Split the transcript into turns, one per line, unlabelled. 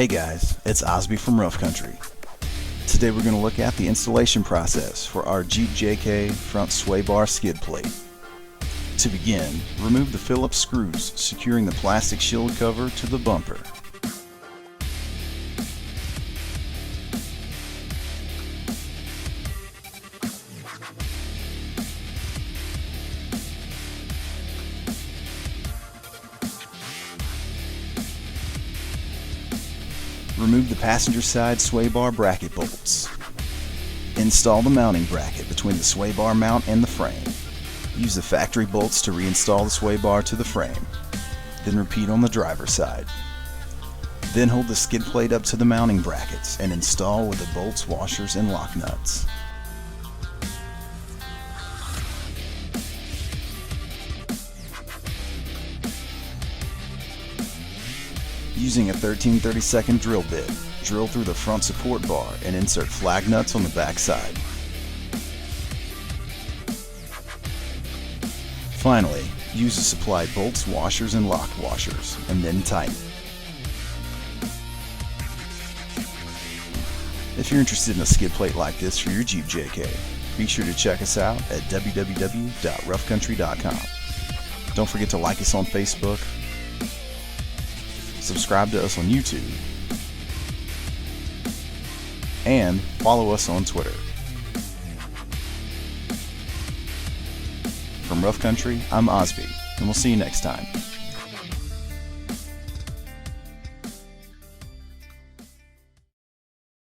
Hey guys, it's Osby from Rough Country. Today we're going to look at the installation process for our Jeep JK front sway bar skid plate. To begin, remove the Phillips screws securing the plastic shield cover to the bumper. Remove the passenger side sway bar bracket bolts. Install the mounting bracket between the sway bar mount and the frame. Use the factory bolts to reinstall the sway bar to the frame. Then repeat on the driver's side. Then hold the skid plate up to the mounting brackets and install with the bolts, washers, and lock nuts. Using a 13/32 drill bit, drill through the front support bar and insert flag nuts on the back side. Finally, use the supplied bolts, washers, and lock washers, and then tighten. If you're interested in a skid plate like this for your Jeep JK, be sure to check us out at www.roughcountry.com. Don't forget to like us on Facebook, subscribe to us on YouTube, and follow us on Twitter. From Rough Country, I'm Osby, and we'll see you next time.